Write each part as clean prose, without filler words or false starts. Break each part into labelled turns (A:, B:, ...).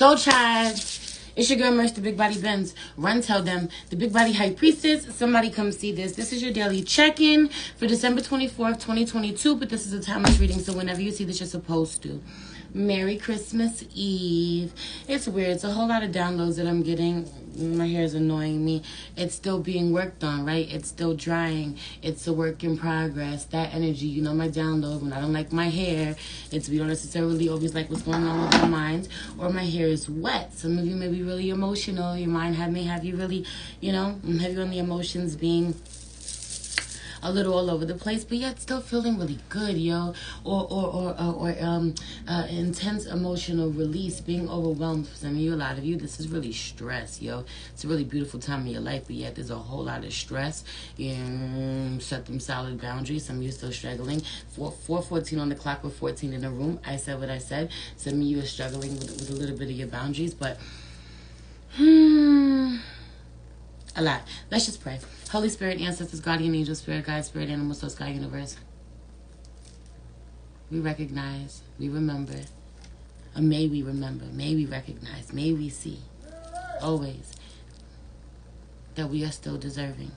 A: Soul Tribe. It's your girl Merch, the Big Body Benz. Run, tell them, the Big Body High Priestess, somebody come see this. This is your daily check-in for December 24th, 2022, but this is a timeless reading, so whenever you see this, you're supposed to. Merry Christmas Eve. It's weird. It's a whole lot of downloads that I'm getting. My hair is annoying me. It's still being worked on, right? It's still drying. It's a work in progress. That energy, you know, my download, when I don't like my hair, it's we don't necessarily always like what's going on with our minds, or my hair is wet. Some of you may be really emotional. Your mind may have you really, you know, heavy on the emotions, being a little all over the place, but yet still feeling really good, yo. Or intense emotional release, being overwhelmed. For some of you, a lot of you, this is really stress, yo. It's a really beautiful time in your life, but yet there's a whole lot of stress. Set them solid boundaries. Some of you still struggling. 4:14 on the clock with 14 in the room. I said what I said. Some of you are struggling with a little bit of your boundaries, but a lot. Let's just pray. Holy Spirit, ancestors, guardian angel, spirit guide, spirit animal, soul, sky, universe. We recognize, we remember, or may we remember, may we recognize, may we see, always, that we are still deserving.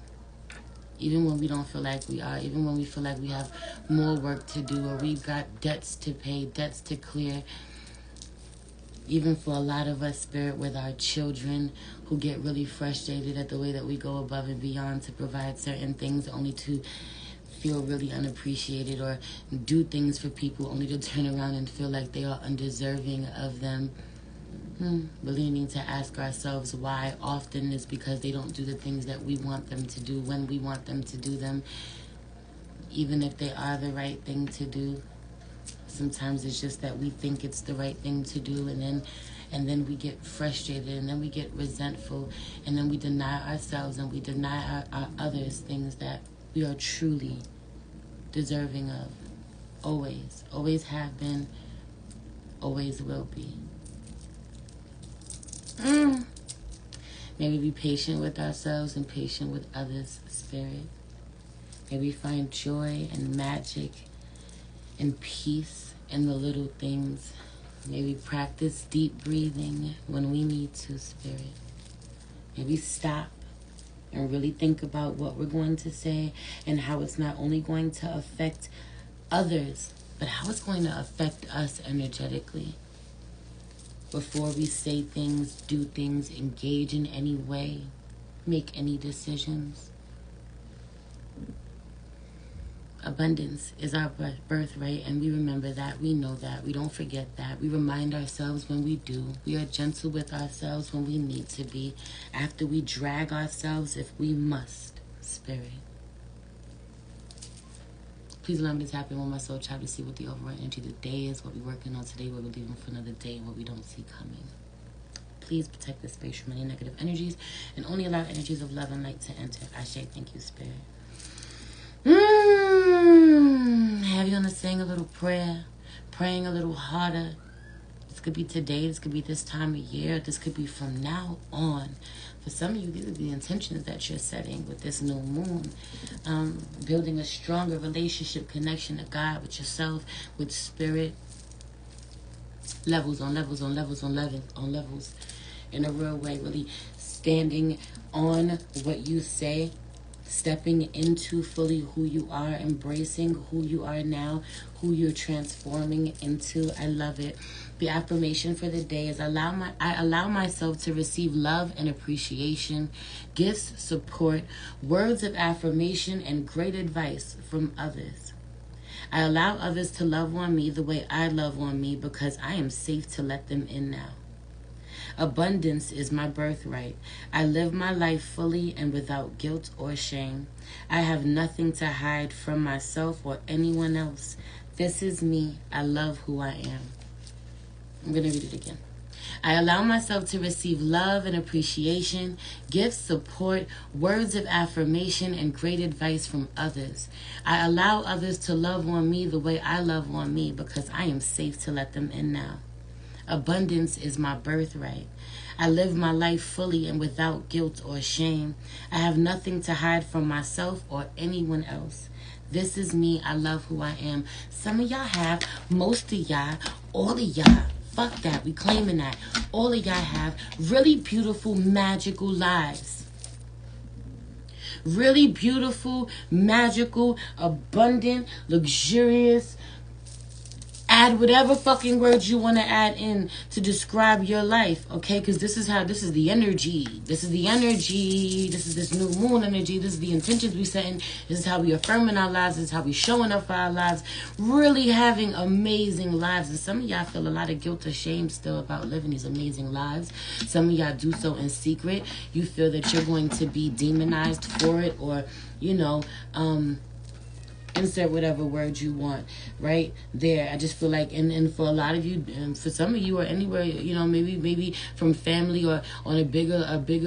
A: Even when we don't feel like we are, even when we feel like we have more work to do, or we've got debts to pay, debts to clear. Even for a lot of us, Spirit, with our children who get really frustrated at the way that we go above and beyond to provide certain things only to feel really unappreciated, or do things for people only to turn around and feel like they are undeserving of them. Really need to ask ourselves why. Often it's because they don't do the things that we want them to do when we want them to do them, even if they are the right thing to do. Sometimes it's just that we think it's the right thing to do, and then we get frustrated, and then we get resentful, and then we deny ourselves and we deny our others things that we are truly deserving of. Always have been, always will be. May we be patient with ourselves and patient with others, Spirit. May we find joy and magic and peace in the little things. May we practice deep breathing when we need to, Spirit. May we stop and really think about what we're going to say and how it's not only going to affect others, but how it's going to affect us energetically. Before we say things, do things, engage in any way, make any decisions. Abundance is our birthright, and we remember that. We know that. We don't forget that. We remind ourselves when we do. We are gentle with ourselves when we need to be. After we drag ourselves, if we must, Spirit. Please allow me to tap in with my soul child to see what the overall energy of the day is, what we're working on today, what we're leaving for another day, and what we don't see coming. Please protect this space from any negative energies, and only allow energies of love and light to enter. Ashe, thank you, Spirit. Have you on to saying a little prayer, praying a little harder. This could be today, this could be this time of year, this could be from now on. For some of you, these are the intentions that you're setting with this new moon. Building a stronger relationship, connection to God, with yourself, with Spirit. Levels on levels on levels on levels. In a real way, really standing on what you say. Stepping into fully who you are, embracing who you are now, who you're transforming into. I love it. The affirmation for the day is I allow myself to receive love and appreciation, gifts, support, words of affirmation, and great advice from others. I allow others to love on me the way I love on me because I am safe to let them in now. Abundance is my birthright. I live my life fully and without guilt or shame. I have nothing to hide from myself or anyone else. This is me. I love who I am. I'm going to read it again. I allow myself to receive love and appreciation, gifts, support, words of affirmation, and great advice from others. I allow others to love on me the way I love on me because I am safe to let them in now. Abundance is my birthright. I live my life fully and without guilt or shame. I have nothing to hide from myself or anyone else. This is me. I love who I am. Some of y'all have, most of y'all, all of y'all Fuck that. We claiming that. All of y'all have really beautiful, magical lives. Really beautiful, magical, abundant, luxurious. Add whatever fucking words you want to add in to describe your life, okay? Because this is the energy. This is the energy. This is this new moon energy. This is the intentions we setting. This is how we affirming our lives. This is how we showing up for our lives. Really having amazing lives. And some of y'all feel a lot of guilt or shame still about living these amazing lives. Some of y'all do so in secret. You feel that you're going to be demonized for it, or, insert whatever word you want right there. I just feel like, and for a lot of you, and for some of you, or anywhere, maybe from family or on a bigger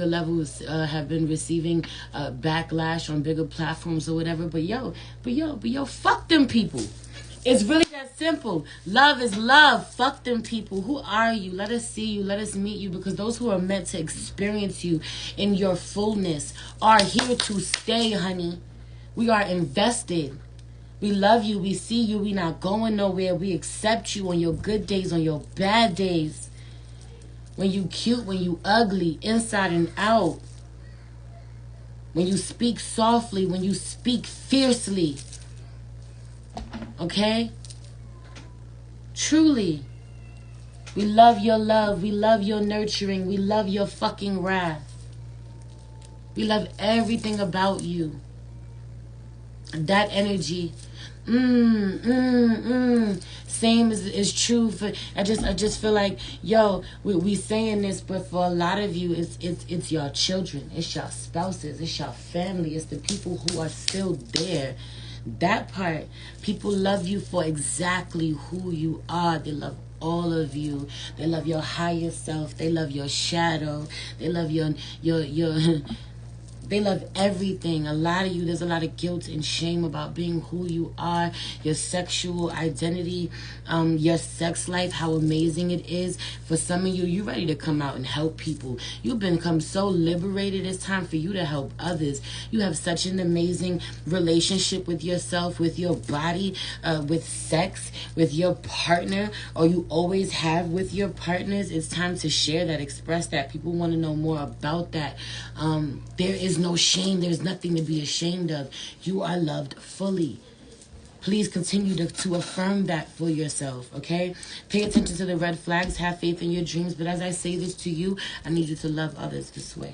A: level, have been receiving backlash on bigger platforms or whatever. But yo, fuck them people. It's really that simple. Love is love. Fuck them people. Who are you? Let us see you. Let us meet you, because those who are meant to experience you in your fullness are here to stay, honey. We are invested. We love you. We see you. We not going nowhere. We accept you on your good days, on your bad days. When you cute, when you ugly, inside and out. When you speak softly, when you speak fiercely. Okay? Truly. We love your love. We love your nurturing. We love your fucking wrath. We love everything about you. That energy, same is true for. I just feel like, yo, we saying this, but for a lot of you, it's your children, it's your spouses, it's your family, it's the people who are still there. That part, people love you for exactly who you are. They love all of you. They love your higher self. They love your shadow. They love your They love everything. A lot of you, there's a lot of guilt and shame about being who you are, your sexual identity, your sex life, how amazing it is. For some of you, you're ready to come out and help people. You've become so liberated. It's time for you to help others. You have such an amazing relationship with yourself, with your body, with sex, with your partner, or you always have with your partners. It's time to share that, express that. People want to know more about that. There is no shame. There's nothing to be ashamed of. You are loved fully. Please continue to affirm that for yourself, okay? Pay attention to the red flags. Have faith in your dreams. But as I say this to you, I need you to love others this way.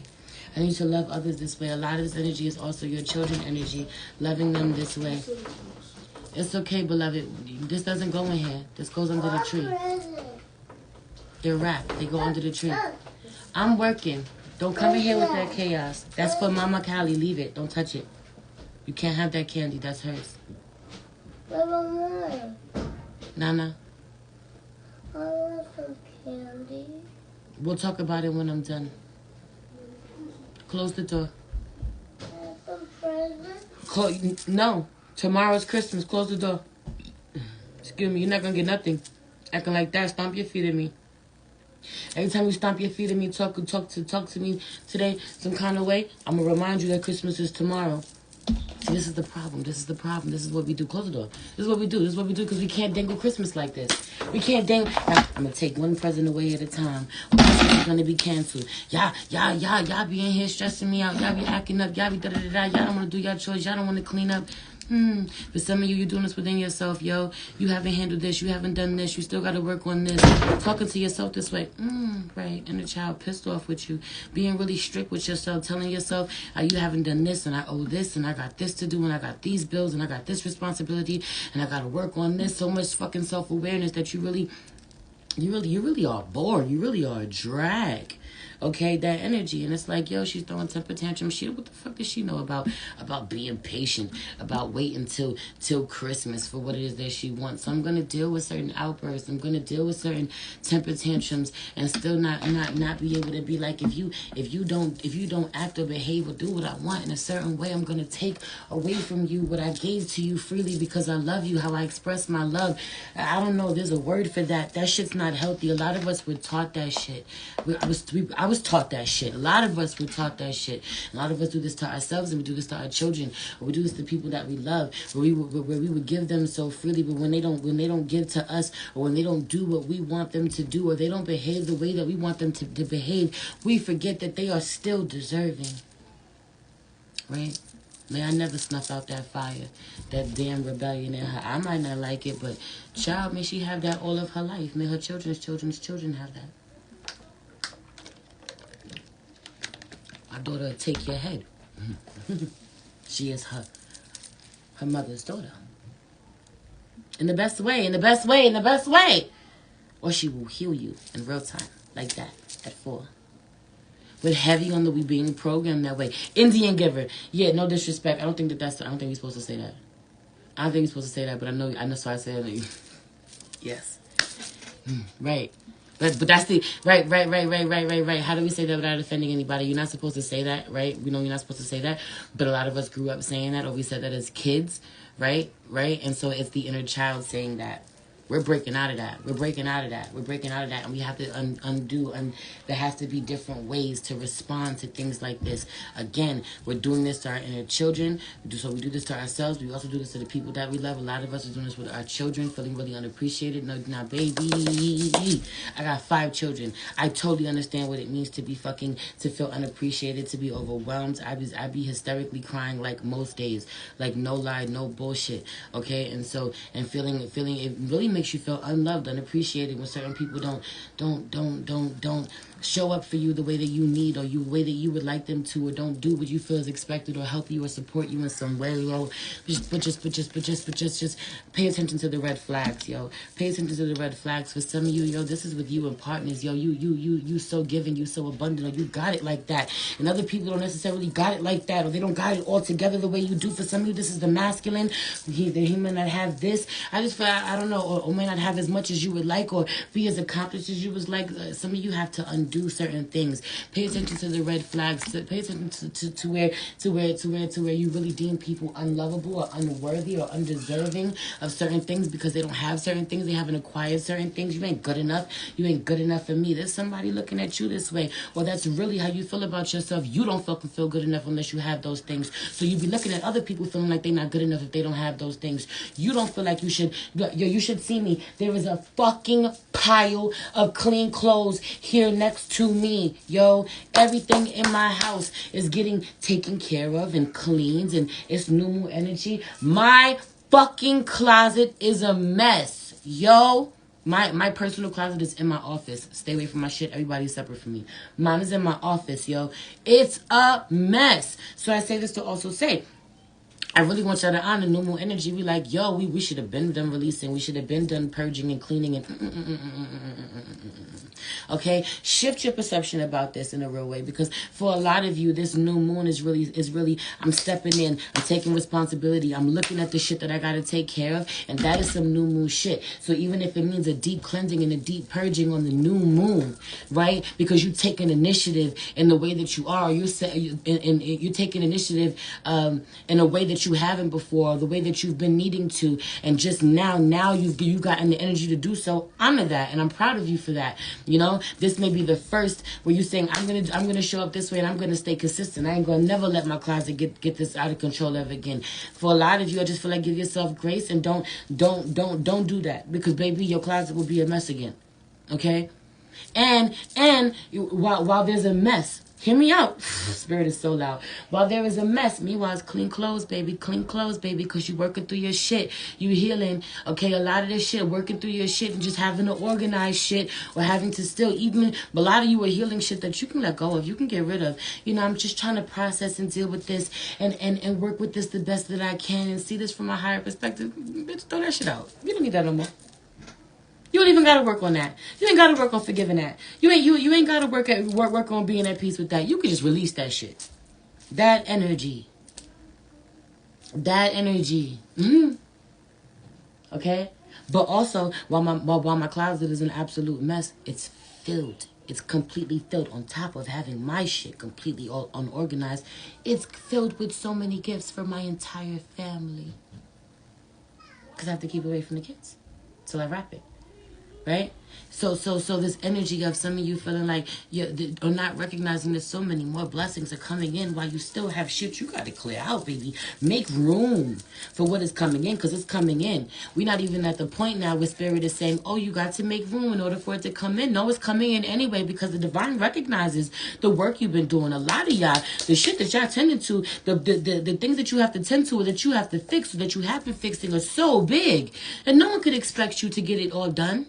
A: I need you to love others this way. A lot of this energy is also your children energy, loving them this way. It's okay, beloved. This doesn't go in here. This goes under the tree. They're wrapped. They go under the tree. I'm working. Don't come in here with that chaos. That's for Mama Callie. Leave it. Don't touch it. You can't have that candy. That's hers. Nana?
B: I want some candy.
A: We'll talk about it when I'm done. Close the door.
B: Some presents?
A: No. Tomorrow's Christmas. Close the door. Excuse me. You're not going to get nothing. Acting like that. Stomp your feet at me. Every time you stomp your feet at me, talk to me today some kind of way, I'm going to remind you that Christmas is tomorrow. See, this is the problem. This is the problem. This is what we do. Close the door. This is what we do. This is what we do, because we can't dangle Christmas like this. We can't dangle. I'm going to take one present away at a time. Christmas is going to be canceled. Y'all be in here stressing me out. Y'all be acting up. Y'all be da-da-da-da. Y'all don't want to do your chores. Y'all don't want to clean up. For some of you, you're doing this within yourself, yo. You haven't handled this. You haven't done this. You still got to work on this. Talking to yourself this way. Right. Inner child pissed off with you. Being really strict with yourself. Telling yourself, you haven't done this, and I owe this, and I got this to do, and I got these bills, and I got this responsibility, and I got to work on this. So much fucking self-awareness that you really are bored. You really are a drag. Okay, that energy. And it's like, yo, she's throwing temper tantrums. What the fuck does she know about being patient, about waiting till Christmas for what it is that she wants? So I'm gonna deal with certain outbursts. I'm gonna deal with certain temper tantrums, and still not be able to be like, if you don't act or behave or do what I want in a certain way, I'm gonna take away from you what I gave to you freely because I love you, how I express my love. I don't know, there's a word for that. That shit's not healthy. A lot of us were taught that shit. I I was taught that shit. A lot of us were taught that shit. A lot of us do this to ourselves, and we do this to our children, or we do this to people that we love, where we would give them so freely, but when they don't give to us, or when they don't do what we want them to do, or they don't behave the way that we want them to behave, we forget that they are still deserving. Right? May I never snuff out that fire, that damn rebellion in her. I might not like it, but child, may she have that all of her life. May her children's children have that. My daughter will take your head. She is her mother's daughter. In the best way, in the best way, in the best way. Or she will heal you in real time, like that, at 4. But heavy on the we being programmed that way. Indian giver. Yeah, no disrespect. I don't think we're supposed to say that. I don't think we're supposed to say that, but I know, so I said it. Yes. Right. But that's the, right. How do we say that without offending anybody? You're not supposed to say that, right? We know you're not supposed to say that, but a lot of us grew up saying that, or we said that as kids, right? And so it's the inner child saying that. We're breaking out of that. We're breaking out of that. And we have to undo. And there has to be different ways to respond to things like this. Again, we're doing this to our inner children. So we do this to ourselves. We also do this to the people that we love. A lot of us are doing this with our children, feeling really unappreciated. No, now, baby, I got 5 children. I totally understand what it means to be to feel unappreciated, to be overwhelmed. I be hysterically crying like most days. Like no lie, no bullshit. Okay? And feeling it really makes you feel unloved, unappreciated when certain people don't show up for you the way that you need, or the way that you would like them to, or don't do what you feel is expected, or help you or support you in some way, yo. Just pay attention to the red flags, yo. Pay attention to the red flags. For some of you, yo, this is with you and partners, yo. You so giving, you so abundant, or you got it like that. And other people don't necessarily got it like that, or they don't got it all together the way you do. For some of you, this is the masculine. He may not have this. I just feel, I don't know, or may not have as much as you would like, or be as accomplished as you would like. Some of you have to undo certain things. Pay attention to the red flags. Pay attention to where you really deem people unlovable or unworthy or undeserving of certain things because they don't have certain things. They haven't acquired certain things. You ain't good enough. You ain't good enough for me. There's somebody looking at you this way. Well, that's really how you feel about yourself. You don't fucking feel good enough unless you have those things. So you be looking at other people feeling like they're not good enough if they don't have those things. You don't feel like you should. You should see me. There is a fucking pile of clean clothes here next to me, yo. Everything in my house is getting taken care of and cleaned, and it's new moon energy. My fucking closet is a mess, yo. My personal closet is in my office. Stay away from my shit. Everybody's separate from me. Mine is in my office, yo. It's a mess. So I say this to also say, I really want y'all to honor new moon energy. We like, yo, we should have been done releasing. We should have been done purging and cleaning and okay? Shift your perception about this in a real way, because for a lot of you, this new moon is really, I'm stepping in, I'm taking responsibility, I'm looking at the shit that I gotta take care of, and that is some new moon shit. So even if it means a deep cleansing and a deep purging on the new moon, right? Because you take an initiative in the way that you are, you take an initiative in a way that you haven't before, the way that you've been needing to, and just now you've gotten the energy to do so. Honor that, and I'm proud of you for that. You know, this may be the first where you're saying, I'm gonna show up this way and I'm gonna stay consistent. I ain't gonna never let my closet get this out of control ever again. For a lot of you, I just feel like give yourself grace and don't do that, because baby, your closet will be a mess again. Okay? And while there's a mess, hear me out. Spirit is so loud. While there is a mess, meanwhile, it's clean clothes, baby. Clean clothes, baby, because you're working through your shit. You healing, okay? A lot of this shit, working through your shit and just having to organize shit, or having to still, even, but a lot of you are healing shit that you can let go of, you can get rid of. You know, I'm just trying to process and deal with this and work with this the best that I can and see this from a higher perspective. Bitch, throw that shit out. You don't need that no more. You don't even gotta work on that. You ain't gotta work on forgiving that. You ain't gotta work on being at peace with that. You can just release that shit. That energy. Okay? But also, while my closet is an absolute mess, it's filled. It's completely filled. On top of having my shit completely all unorganized, it's filled with so many gifts for my entire family. Because I have to keep away from the kids till I wrap it. right? So this energy of some of you feeling like you are not recognizing that so many more blessings are coming in while you still have shit you got to clear out, baby. Make room for what is coming in, because it's coming in. We're not even at the point now where Spirit is saying, oh, you got to make room in order for it to come in. No, it's coming in anyway, because the divine recognizes the work you've been doing. A lot of y'all, the shit that y'all tending to, the things that you have to tend to or that you have to fix or that you have been fixing are so big, and no one could expect you to get it all done.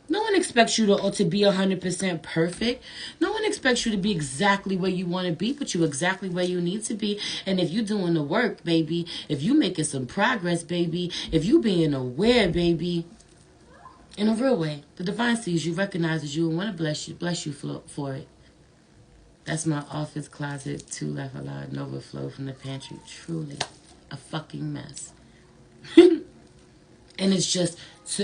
A: No one expects you to be 100% perfect. No one expects you to be exactly where you want to be, but you're exactly where you need to be. And if you're doing the work, baby, if you making some progress, baby, if you being aware, baby, in a real way, the divine sees you, recognizes you, and want to bless you for it. That's my office closet, 2 left allowed, and overflow from the pantry. Truly a fucking mess. And it's just,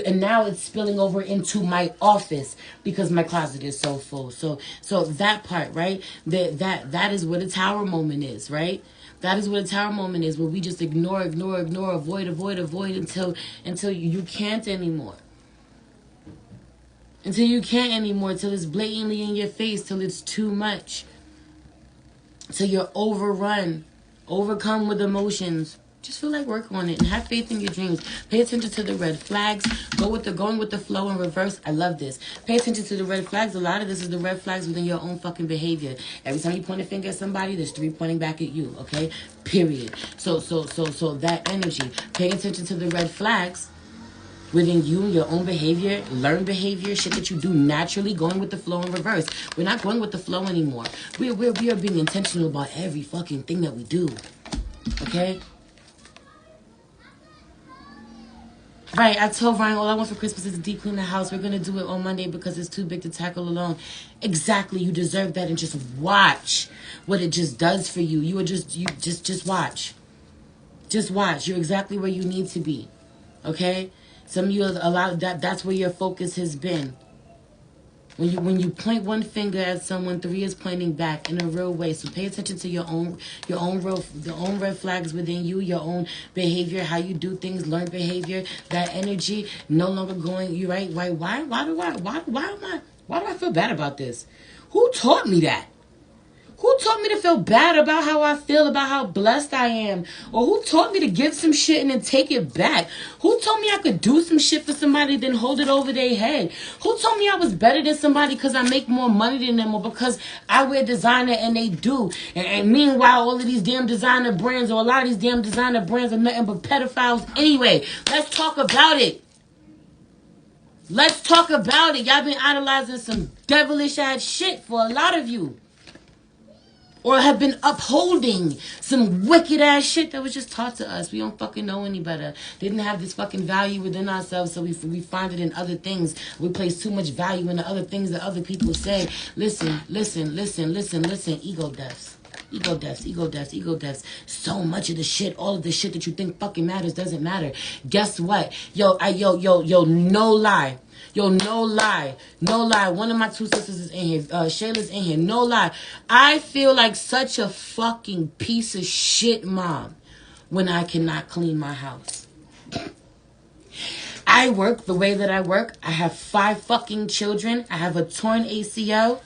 A: and now it's spilling over into my office because my closet is so full. So that part, right? That is what a tower moment is, right? That is what a tower moment is, where we just ignore, avoid until you can't anymore. Until you can't anymore, till it's blatantly in your face, till it's too much. Till you're overcome with emotions. Just feel like work on it and have faith in your dreams. Pay attention to the red flags. Going with the flow in reverse. I love this. Pay attention to the red flags. A lot of this is the red flags within your own fucking behavior. Every time you point a finger at somebody, there's 3 pointing back at you. Okay? Period. So that energy. Pay attention to the red flags within you, your own behavior, learned behavior, shit that you do naturally, going with the flow in reverse. We're not going with the flow anymore. We are being intentional about every fucking thing that we do. Okay? Right, I told Ryan all I want for Christmas is to deep clean the house. We're going to do it on Monday because it's too big to tackle alone. Exactly, you deserve that, and just watch what it just does for you. You just watch. Just watch. You're exactly where you need to be. Okay? Some of you are that's where your focus has been. When you point one finger at someone, 3 is pointing back in a real way. So pay attention to your own red flags within you, your own behavior, how you do things, learned behavior. That energy no longer going. You right? Why do I feel bad about this? Who taught me that? Who taught me to feel bad about how I feel, about how blessed I am? Or who taught me to give some shit and then take it back? Who told me I could do some shit for somebody then hold it over their head? Who told me I was better than somebody because I make more money than them or because I wear designer and they do? And meanwhile, all of these damn designer brands or a lot of these damn designer brands are nothing but pedophiles anyway. Let's talk about it. Let's talk about it. Y'all been idolizing some devilish ass shit for a lot of you. Or have been upholding some wicked ass shit that was just taught to us. We don't fucking know any better. Didn't have this fucking value within ourselves, so we find it in other things. We place too much value in the other things that other people say. Listen. Ego deaths. So much of the shit, all of the shit that you think fucking matters doesn't matter. Guess what? Yo, no lie. No lie. One of my 2 sisters is in here. Shayla's in here. No lie. I feel like such a fucking piece of shit mom when I cannot clean my house. I work the way that I work. I have 5 fucking children. I have a torn ACL.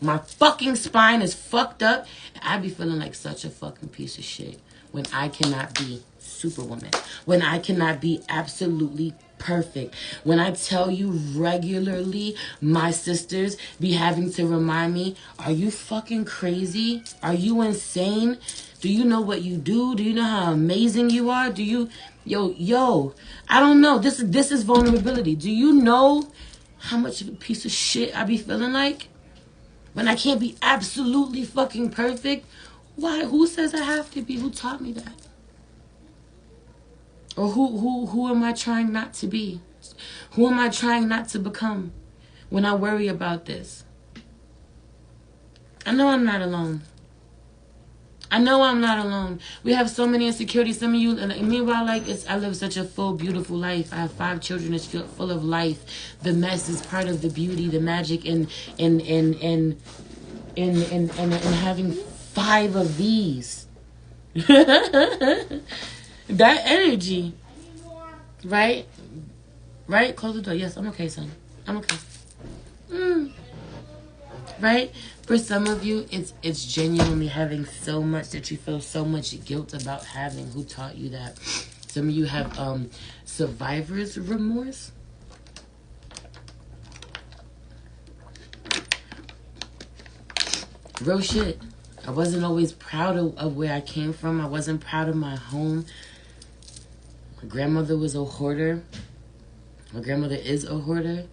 A: My fucking spine is fucked up. I be feeling like such a fucking piece of shit when I cannot be Superwoman. When I cannot be absolutely perfect. When I tell you regularly, my sisters be having to remind me, are you fucking crazy? Are you insane? Do you know what you do? Do you know how amazing you are? Do you, yo, I don't know. This is vulnerability. Do you know how much of a piece of shit I be feeling like? When I can't be absolutely fucking perfect? Why? Who says I have to be? Who taught me that? Or who am I trying not to be? Who am I trying not to become when I worry about this? I know I'm not alone. We have so many insecurities. Some of you, and meanwhile, I live such a full, beautiful life. I have 5 children. It's full of life. The mess is part of the beauty, the magic, and having 5 of these. That energy, right? Close the door. Yes, I'm okay, son. I'm okay. Right? For some of you, it's genuinely having so much that you feel so much guilt about having. Who taught you that? Some of you have survivor's remorse. Real shit. I wasn't always proud of where I came from. I wasn't proud of my home. My grandmother was a hoarder. My grandmother is a hoarder.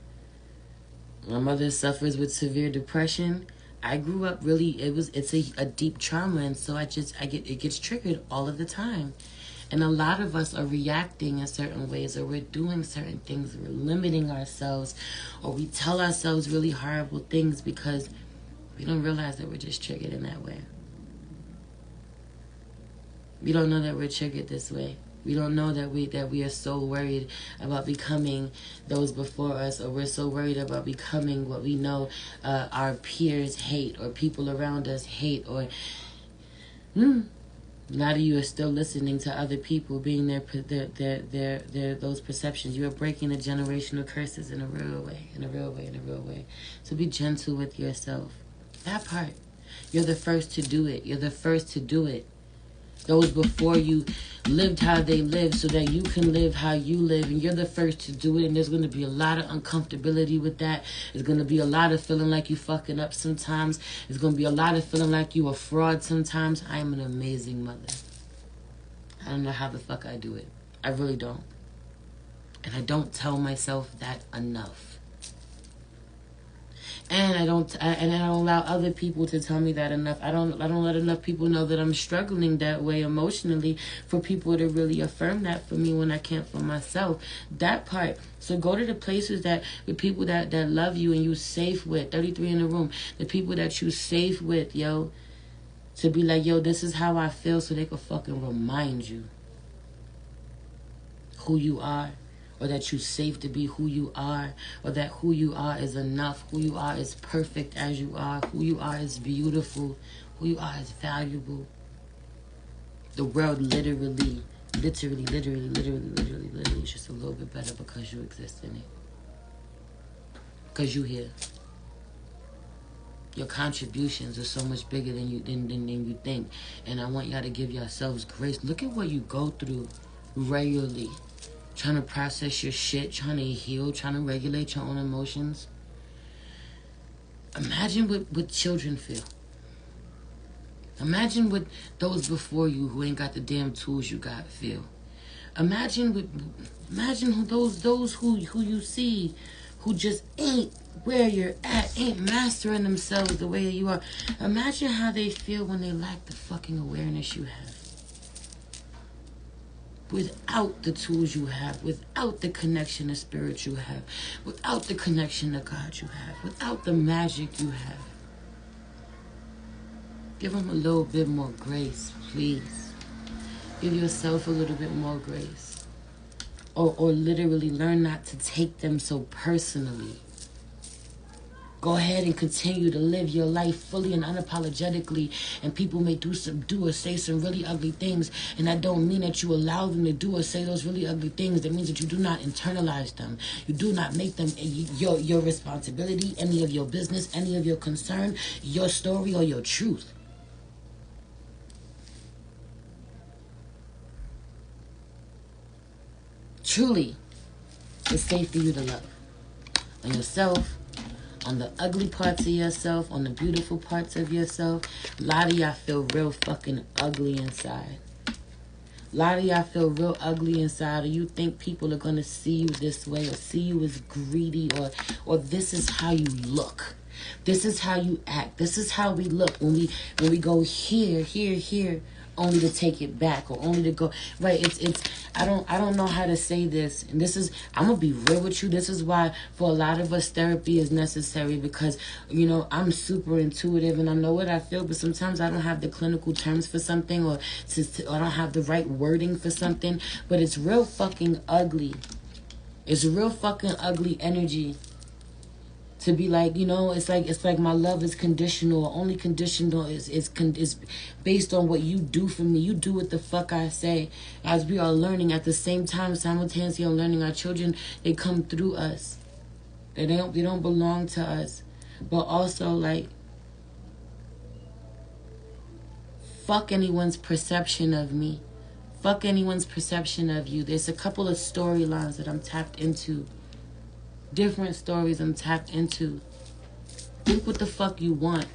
A: My mother suffers with severe depression. I grew up really, it's a deep trauma, and so it gets triggered all of the time. And a lot of us are reacting in certain ways, or we're doing certain things, we're limiting ourselves, or we tell ourselves really horrible things because we don't realize that we're just triggered in that way. We don't know that we're triggered this way. We don't know that we are so worried about becoming those before us, or we're so worried about becoming what we know our peers hate, or people around us hate, or a lot of you are still listening to other people being their those perceptions. You are breaking the generational curses in a real way. So be gentle with yourself. That part. You're the first to do it. Those before you lived how they lived so that you can live how you live, and you're the first to do it. And there's going to be a lot of uncomfortability with that. There's going to be a lot of feeling like you fucking up sometimes. There's going to be a lot of feeling like you a fraud sometimes. I am an amazing mother. I don't know how the fuck I do it. I really don't. And I don't tell myself that enough. And I don't allow other people to tell me that enough. I don't let enough people know that I'm struggling that way emotionally for people to really affirm that for me when I can't for myself. That part. So go to the places that with people that love you and you safe with. 33 in the room. The people that you safe with, yo. To be like, yo, this is how I feel, so they can fucking remind you who you are. Or that you're safe to be who you are, or that who you are is enough, who you are is perfect as you are, who you are is beautiful, who you are is valuable. The world literally is just a little bit better because you exist in it. Because you here. Your contributions are so much bigger than you think. And I want y'all to give yourselves grace. Look at what you go through regularly. Trying to process your shit, trying to heal, trying to regulate your own emotions. Imagine what children feel. Imagine what those before you who ain't got the damn tools you got feel. Imagine who those who you see who just ain't where you're at, ain't mastering themselves the way you are. Imagine how they feel when they lack the fucking awareness you have. Without the tools you have, without the connection to spirit you have, without the connection to God you have, without the magic you have. Give them a little bit more grace, please. Give yourself a little bit more grace. Or literally learn not to take them so personally. Go ahead and continue to live your life fully and unapologetically. And people may do or say some really ugly things. And that don't mean that you allow them to do or say those really ugly things. That means that you do not internalize them. You do not make them your responsibility, any of your business, any of your concern, your story, or your truth. Truly, it's safe for you to love. On yourself, on the ugly parts of yourself, on the beautiful parts of yourself. A lot of y'all feel real fucking ugly inside. A lot of y'all feel real ugly inside, or you think people are going to see you this way, or see you as greedy, or this is how you look. This is how you act. This is how we look when we go here, only to take it back, or only to go right. It's I don't know how to say this, and this is, I'm gonna be real with you. This is why for a lot of us therapy is necessary, because I'm super intuitive and I know what I feel, but sometimes I don't have the clinical terms for something, or I don't have the right wording for something. But it's real fucking ugly. It's real fucking ugly energy. To be like, it's like my love is conditional. Only conditional is based on what you do for me. You do what the fuck I say. As we are learning at the same time, simultaneously on learning, our children, they come through us. They don't belong to us. But also, like, fuck anyone's perception of me. Fuck anyone's perception of you. There's a couple of storylines that I'm tapped into. Different stories I'm tapped into. Think what the fuck you want.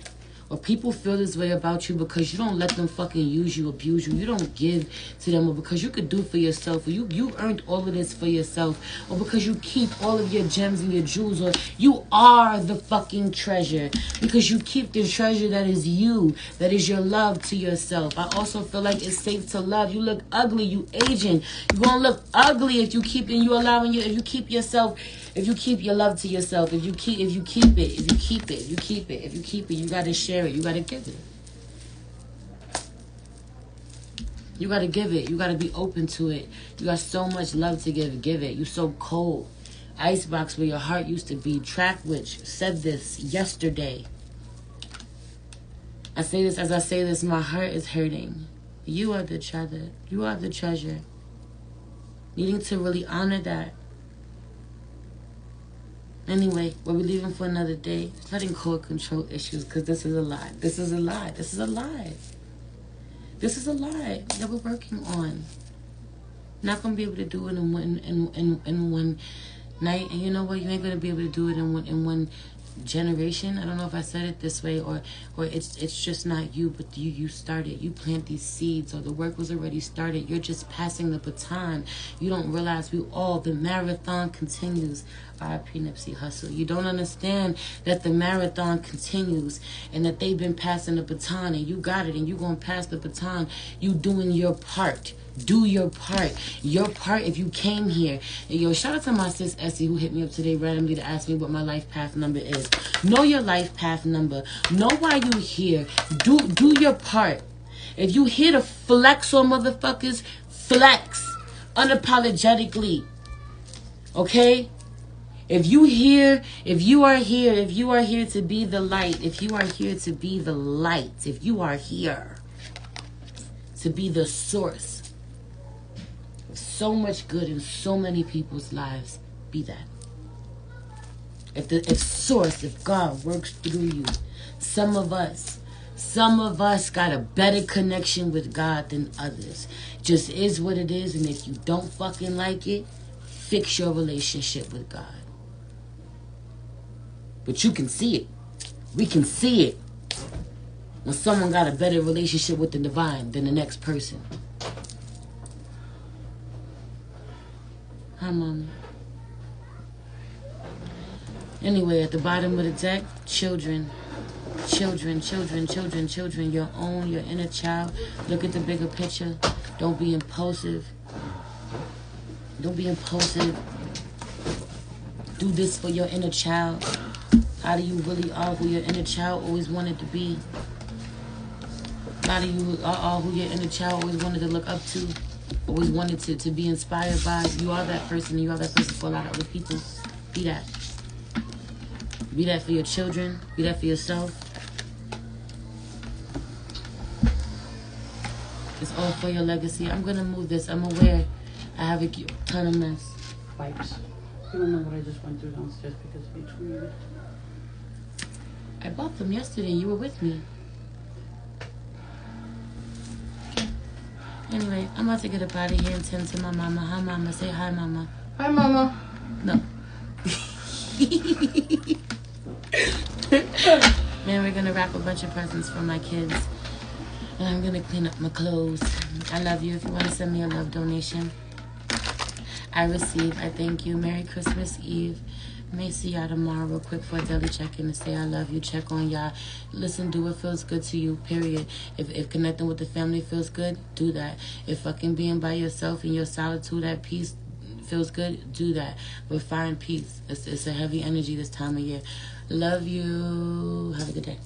A: Or people feel this way about you because you don't let them fucking use you, abuse you. You don't give to them, or because you could do for yourself, or you earned all of this for yourself, or because you keep all of your gems and your jewels, or you are the fucking treasure because you keep the treasure that is you, that is your love to yourself. I also feel like it's safe to love. You look ugly, you aging. You're gonna look ugly if you keep and you allowing you, if you keep yourself. If you keep your love to yourself, if you keep it, you gotta share it. You gotta give it. You gotta give it. You gotta be open to it. You got so much love to give it. You so cold. Icebox where your heart used to be. Track Witch said this yesterday. I say this as I say this, my heart is hurting. You are the treasure. You are the treasure. Needing to really honor that. Anyway, what we're leaving for another day. Letting core control issues, because this is a lie. This is a lie. This is a lie. This is a lie that we're working on. Not gonna be able to do it in one night, and you know what? You ain't gonna be able to do it in one generation. I don't know if I said it this way, or it's just not you, but you started. You plant these seeds, or the work was already started. You're just passing the baton. You don't realize the marathon continues. R.I.P. Nipsey Hussle. You don't understand that the marathon continues and that they've been passing the baton and you got it and you're going to pass the baton. You doing your part. Do your part. Your part if you came here. And yo, shout out to my sis Essie who hit me up today randomly to ask me what my life path number is. Know your life path number. Know why you here. Do your part. If you here to flex on motherfuckers, flex. Unapologetically. Okay? If you are here to be the light, if you are here to be the light, if you are here to be the source of so much good in so many people's lives, be that. If God works through you, some of us got a better connection with God than others. Just is what it is, and if you don't fucking like it, fix your relationship with God. But you can see it. We can see it. When someone got a better relationship with the divine than the next person. Hi, Mama. Anyway, at the bottom of the deck, children. Children. Your own, your inner child. Look at the bigger picture. Don't be impulsive. Don't be impulsive. Do this for your inner child. How do you really are who your inner child always wanted to be? How do you are who your inner child always wanted to look up to? Always wanted to be inspired by? You are that person, and you are that person for a lot of other people. Be that. Be that for your children. Be that for yourself. It's all for your legacy. I'm going to move this. I'm aware I have a ton of mess.
C: Wipes. You don't know what I just went through downstairs because of each one.
A: I bought them yesterday. You were with me. Anyway, I'm about to get up out of here and tend to my mama. Hi, Mama. Say hi, Mama.
C: Hi, Mama.
A: No. Man, we're going to wrap a bunch of presents for my kids. And I'm going to clean up my clothes. I love you. If you want to send me a love donation, I receive. I thank you. Merry Christmas Eve. May see y'all tomorrow real quick for a daily check-in to say I love you. Check on y'all. Listen, do what feels good to you, period. If connecting with the family feels good, do that. If fucking being by yourself in your solitude at peace feels good, do that. But find peace. It's a heavy energy this time of year. Love you. Have a good day.